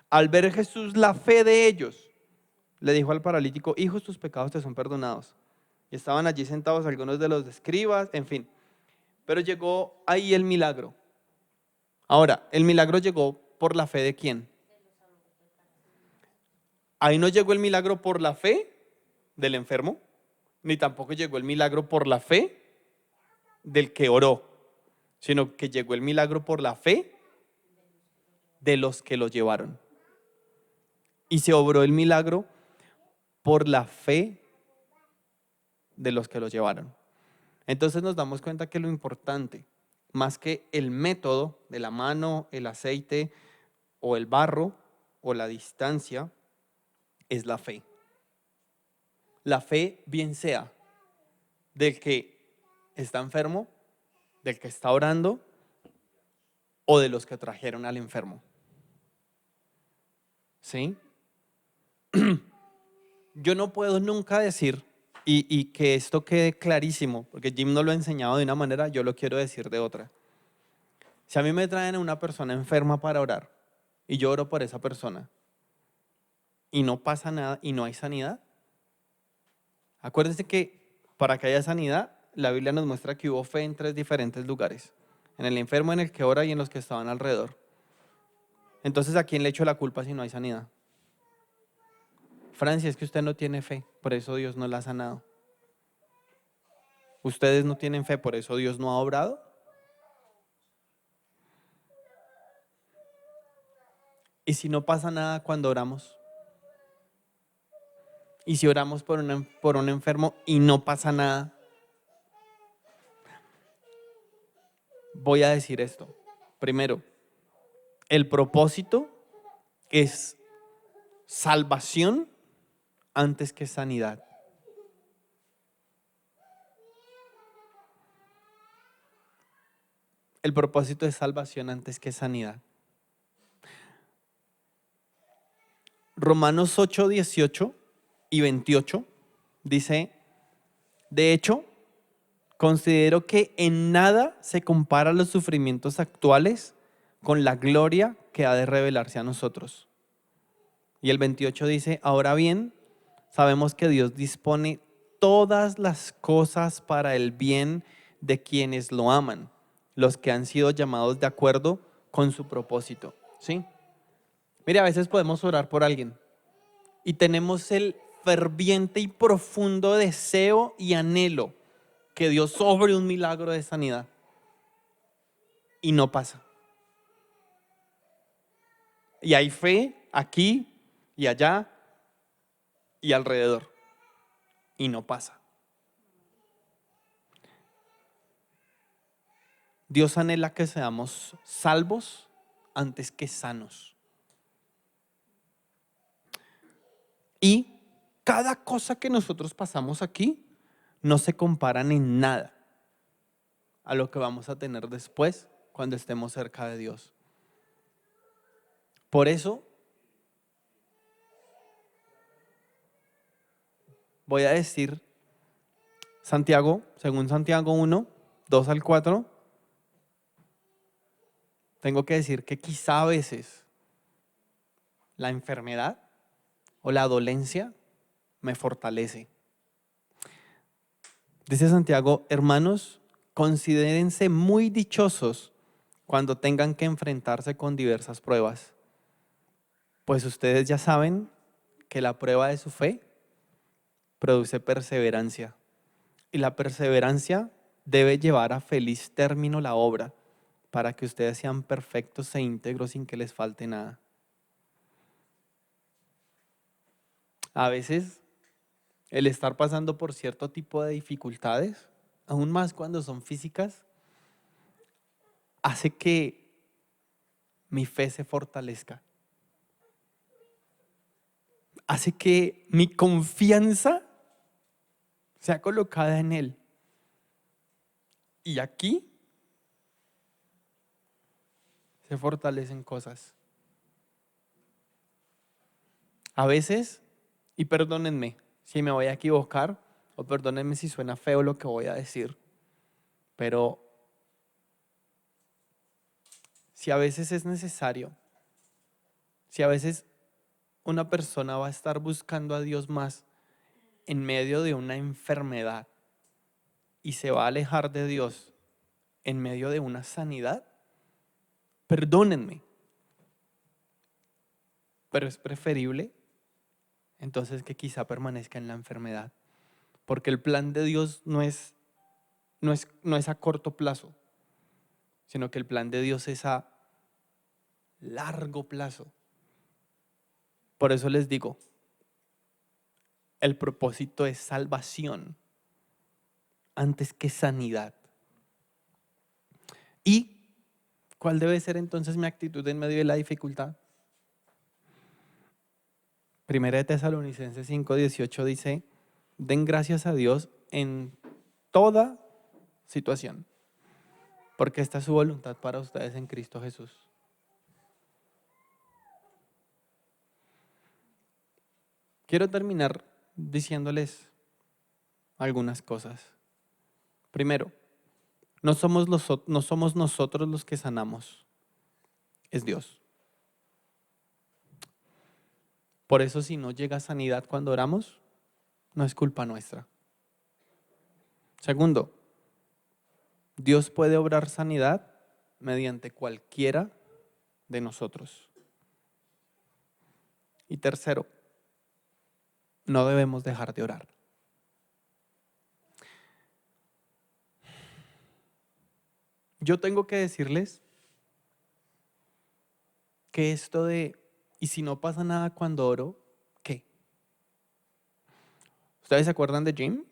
Al ver Jesús la fe de ellos, le dijo al paralítico: hijo, tus pecados te son perdonados. Y estaban allí sentados algunos de los escribas, en fin. Pero llegó ahí el milagro. Ahora, ¿el milagro llegó por la fe de quién? Ahí no llegó el milagro por la fe del enfermo, ni tampoco llegó el milagro por la fe del que oró, sino que llegó el milagro por la fe de los que lo llevaron. Y se obró el milagro por la fe de los que lo llevaron. Entonces nos damos cuenta que lo importante, más que el método de la mano, el aceite o el barro o la distancia, es la fe. La fe, bien sea del que está enfermo, del que está orando o de los que trajeron al enfermo. ¿Sí? Yo no puedo nunca decir, y que esto quede clarísimo, porque Jim no lo ha enseñado de una manera, yo lo quiero decir de otra. Si a mí me traen a una persona enferma para orar y yo oro por esa persona y no pasa nada y no hay sanidad, acuérdense que para que haya sanidad, la Biblia nos muestra que hubo fe en 3 diferentes lugares: en el enfermo, en el que ora y en los que estaban alrededor. Entonces, ¿a quién le echo la culpa si no hay sanidad? Francia, es que usted no tiene fe, por eso Dios no la ha sanado. Ustedes no tienen fe, por eso Dios no ha obrado. ¿Y si no pasa nada cuando oramos? ¿Y si oramos por un enfermo y no pasa nada? Voy a decir esto. Primero, el propósito es salvación antes que sanidad. El propósito es salvación antes que sanidad. Romanos 8, 18 y 28 dice: de hecho, considero que en nada se compara los sufrimientos actuales con la gloria que ha de revelarse a nosotros. Y el 28 dice: ahora bien, sabemos que Dios dispone todas las cosas para el bien de quienes lo aman, los que han sido llamados de acuerdo con su propósito. ¿Sí? Mire, a veces podemos orar por alguien y tenemos el ferviente y profundo deseo y anhelo que Dios obre un milagro de sanidad y no pasa. Y hay fe aquí y allá y alrededor y no pasa. Dios anhela que seamos salvos antes que sanos. Y cada cosa que nosotros pasamos aquí no se comparan en nada a lo que vamos a tener después cuando estemos cerca de Dios. Por eso voy a decir Santiago, según Santiago 1, 2 al 4, tengo que decir que quizá a veces la enfermedad o la dolencia me fortalece. Dice Santiago: hermanos, considérense muy dichosos cuando tengan que enfrentarse con diversas pruebas, pues ustedes ya saben que la prueba de su fe produce perseverancia, y la perseverancia debe llevar a feliz término la obra, para que ustedes sean perfectos e íntegros sin que les falte nada. A veces el estar pasando por cierto tipo de dificultades, aún más cuando son físicas, hace que mi fe se fortalezca. Hace que mi confianza sea colocada en Él. Y aquí se fortalecen cosas. A veces, y perdónenme si me voy a equivocar, o perdónenme si suena feo lo que voy a decir, pero si a veces es necesario, si a veces una persona va a estar buscando a Dios más en medio de una enfermedad y se va a alejar de Dios en medio de una sanidad, perdónenme, pero es preferible entonces que quizá permanezca en la enfermedad, porque el plan de Dios no es a corto plazo, sino que el plan de Dios es a largo plazo. Por eso les digo, el propósito es salvación antes que sanidad. ¿Y cuál debe ser entonces mi actitud en medio de la dificultad? Primera de Tesalonicenses 5:18 dice, den gracias a Dios en toda situación, porque esta es su voluntad para ustedes en Cristo Jesús. Quiero terminar diciéndoles algunas cosas. Primero, no somos nosotros los que sanamos, es Dios. Por eso si no llega sanidad cuando oramos, no es culpa nuestra. Segundo, Dios puede obrar sanidad mediante cualquiera de nosotros. Y tercero, no debemos dejar de orar. Yo tengo que decirles que esto de, ¿y si no pasa nada cuando oro? ¿Qué? ¿Ustedes se acuerdan de Jim?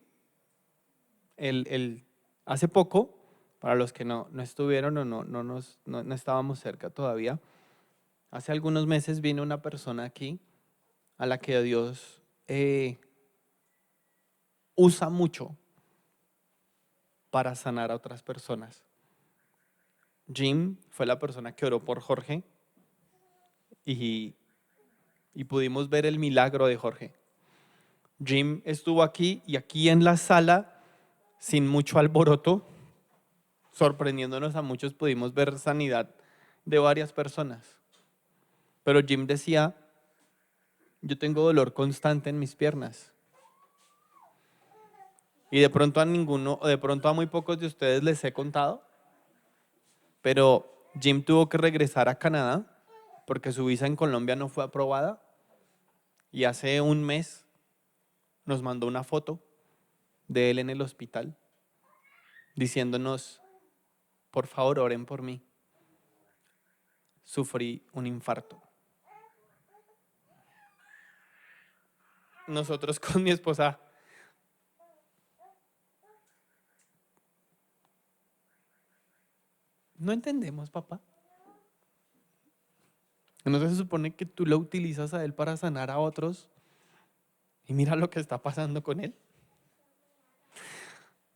Hace poco, para los que no estuvieron o no estábamos cerca todavía, hace algunos meses vino una persona aquí a la que Dios usa mucho para sanar a otras personas. Jim fue la persona que oró por Jorge y pudimos ver el milagro de Jorge. Jim estuvo aquí y aquí en la sala, sin mucho alboroto, sorprendiéndonos a muchos, pudimos ver sanidad de varias personas. Pero Jim decía, yo tengo dolor constante en mis piernas. Y de pronto a ninguno, o de pronto a muy pocos de ustedes les he contado, pero Jim tuvo que regresar a Canadá porque su visa en Colombia no fue aprobada y hace un mes nos mandó una foto de él en el hospital diciéndonos, por favor oren por mí, sufrí un infarto. Nosotros con mi esposa, no entendemos, papá. ¿No se supone que tú lo utilizas a él para sanar a otros? Y mira lo que está pasando con él.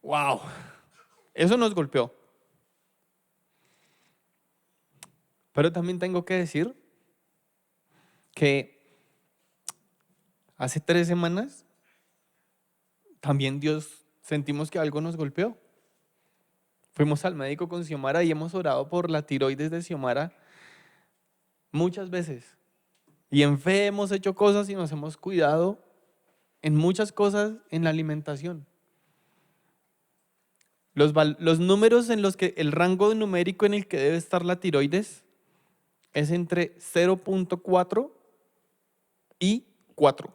¡Wow! Eso nos golpeó. Pero también tengo que decir que hace 3 semanas también Dios sentimos que algo nos golpeó. Fuimos al médico con Xiomara y hemos orado por la tiroides de Xiomara muchas veces. Y en fe hemos hecho cosas y nos hemos cuidado en muchas cosas en la alimentación. Los números en los que el rango numérico en el que debe estar la tiroides es entre 0.4 y 4.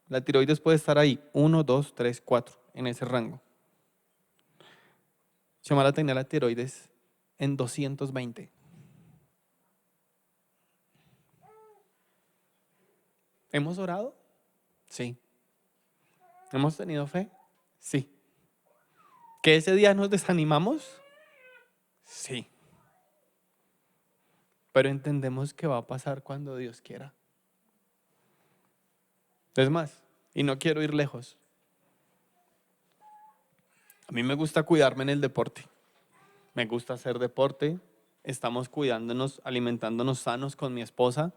La tiroides puede estar ahí, 1, 2, 3, 4, en ese rango. Xiomara tenía la tiroides en 220. ¿Hemos orado? Sí. ¿Hemos tenido fe? Sí. ¿Que ese día nos desanimamos? Sí. Pero entendemos que va a pasar cuando Dios quiera. Es más, y no quiero ir lejos. A mí me gusta cuidarme en el deporte. Me gusta hacer deporte, estamos cuidándonos, alimentándonos sanos con mi esposa.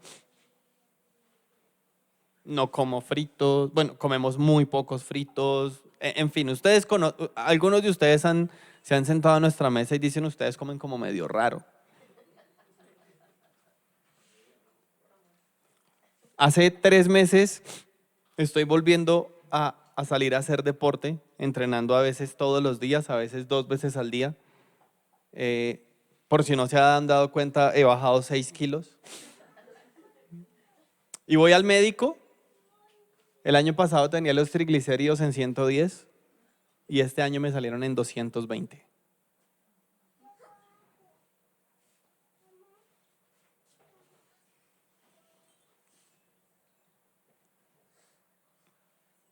No como fritos, bueno, comemos muy pocos fritos. En fin, algunos de ustedes se han sentado a nuestra mesa y dicen ustedes comen como medio raro. Hace 3 meses estoy volviendo a salir a hacer deporte, entrenando a veces todos los días, a veces 2 veces al día. Eh, por si no se han dado cuenta, he bajado 6 kilos. Y voy al médico. El año pasado tenía los triglicéridos en 110 y este año me salieron en 220.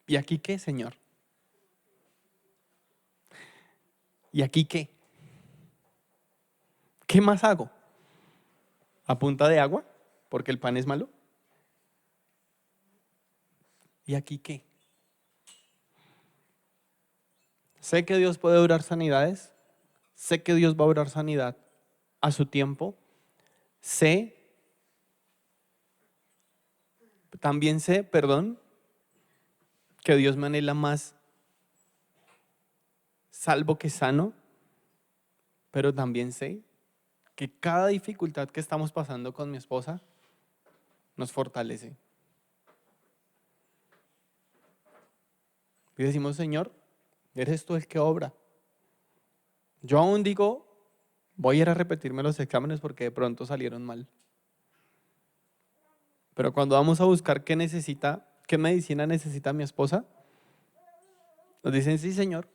¿Y aquí qué, Señor? ¿Y aquí qué? ¿Qué más hago? ¿A punta de agua? ¿Porque el pan es malo? ¿Y aquí qué? Sé que Dios puede obrar sanidades. Sé que Dios va a obrar sanidad a su tiempo. También sé, perdón, que Dios me anhela más salvo que sano, pero también sé que cada dificultad que estamos pasando con mi esposa nos fortalece. Y decimos, Señor, eres tú el que obra. Yo aún digo, voy a ir a repetirme los exámenes porque de pronto salieron mal. Pero cuando vamos a buscar qué medicina necesita mi esposa, nos dicen, sí, Señor,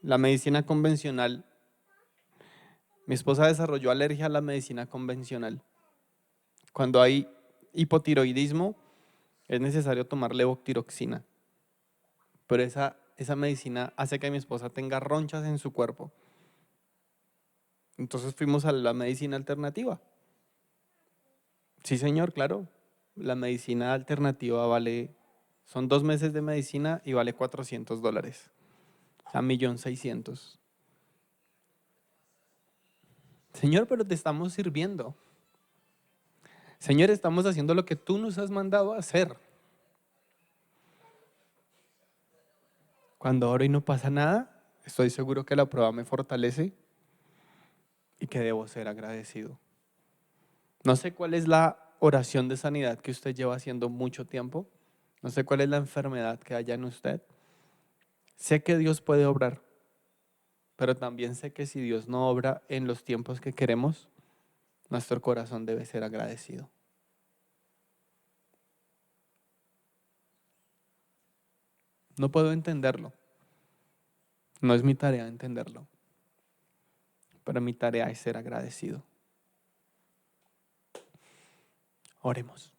la medicina convencional. Mi esposa desarrolló alergia a la medicina convencional. Cuando hay hipotiroidismo, es necesario tomar levotiroxina. Pero esa medicina hace que mi esposa tenga ronchas en su cuerpo. Entonces fuimos a la medicina alternativa. Sí, señor, claro. La medicina alternativa son 2 meses de medicina y vale $400. O sea, 1.600.000. Señor, pero te estamos sirviendo. Señor, estamos haciendo lo que tú nos has mandado a hacer. Cuando oro y no pasa nada, estoy seguro que la prueba me fortalece y que debo ser agradecido. No sé cuál es la oración de sanidad que usted lleva haciendo mucho tiempo. No sé cuál es la enfermedad que haya en usted. Sé que Dios puede obrar, pero también sé que si Dios no obra en los tiempos que queremos, nuestro corazón debe ser agradecido. No puedo entenderlo. No es mi tarea entenderlo, pero mi tarea es ser agradecido. Oremos.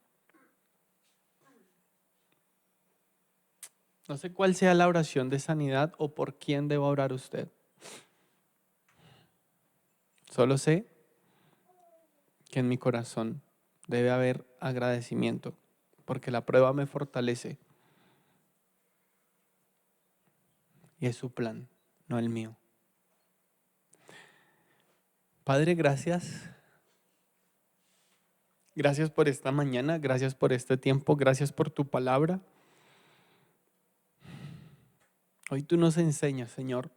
No sé cuál sea la oración de sanidad o por quién deba orar usted. Solo sé que en mi corazón debe haber agradecimiento, porque la prueba me fortalece y es su plan, no el mío. Padre, gracias. Gracias por esta mañana, gracias por este tiempo, gracias por tu palabra. Hoy tú nos enseñas, Señor,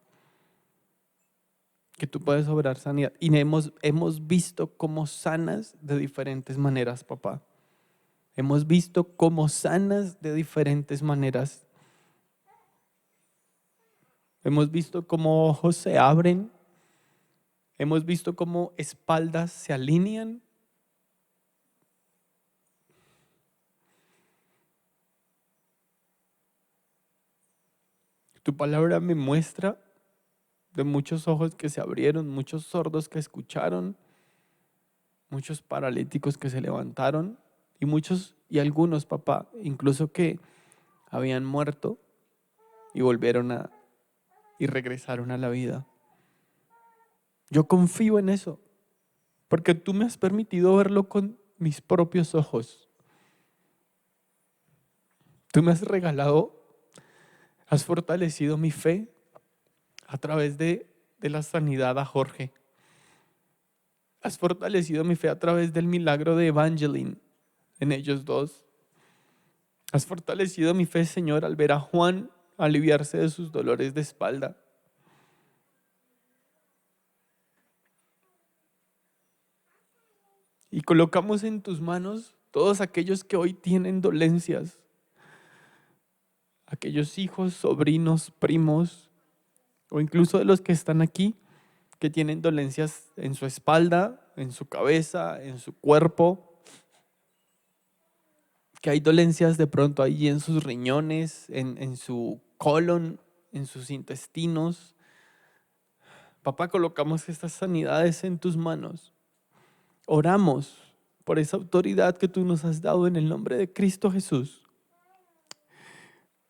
que tú puedes obrar sanidad. Y hemos visto cómo sanas de diferentes maneras, papá. Hemos visto cómo sanas de diferentes maneras. Hemos visto cómo ojos se abren. Hemos visto cómo espaldas se alinean. Tu palabra me muestra de muchos ojos que se abrieron, muchos sordos que escucharon, muchos paralíticos que se levantaron y algunos, papá, incluso que habían muerto y y regresaron a la vida. Yo confío en eso, porque tú me has permitido verlo con mis propios ojos. Tú me has regalado, has fortalecido mi fe a través de la sanidad a Jorge. Has fortalecido mi fe a través del milagro de Evangeline en ellos dos. Has fortalecido mi fe, Señor, al ver a Juan aliviarse de sus dolores de espalda. Y colocamos en tus manos todos aquellos que hoy tienen dolencias, aquellos hijos, sobrinos, primos, o incluso de los que están aquí, que tienen dolencias en su espalda, en su cabeza, en su cuerpo, que hay dolencias de pronto ahí en sus riñones, en su colon, en sus intestinos. Papá, colocamos estas sanidades en tus manos. Oramos por esa autoridad que tú nos has dado en el nombre de Cristo Jesús.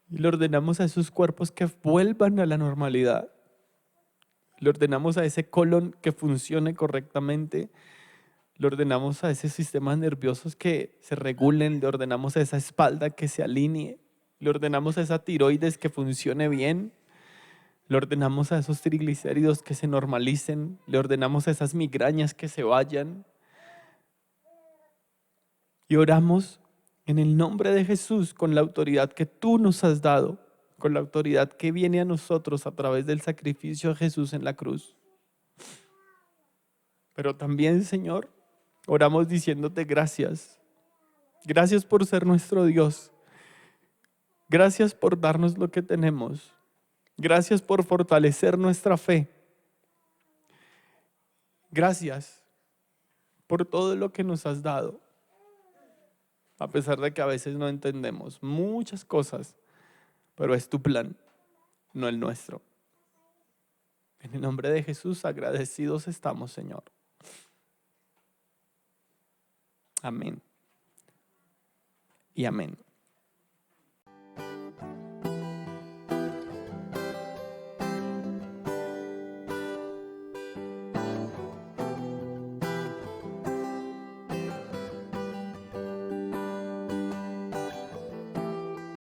Y le ordenamos a esos cuerpos que vuelvan a la normalidad. Le ordenamos a ese colon que funcione correctamente. Le ordenamos a esos sistemas nerviosos que se regulen. Le ordenamos a esa espalda que se alinee. Le ordenamos a esa tiroides que funcione bien. Le ordenamos a esos triglicéridos que se normalicen. Le ordenamos a esas migrañas que se vayan. Y oramos en el nombre de Jesús con la autoridad que tú nos has dado, con la autoridad que viene a nosotros a través del sacrificio de Jesús en la cruz. Pero también, Señor, oramos diciéndote gracias. Gracias por ser nuestro Dios. Gracias por darnos lo que tenemos. Gracias por fortalecer nuestra fe. Gracias por todo lo que nos has dado. A pesar de que a veces no entendemos muchas cosas, pero es tu plan, no el nuestro. En el nombre de Jesús, agradecidos estamos, Señor. Amén. Y amén.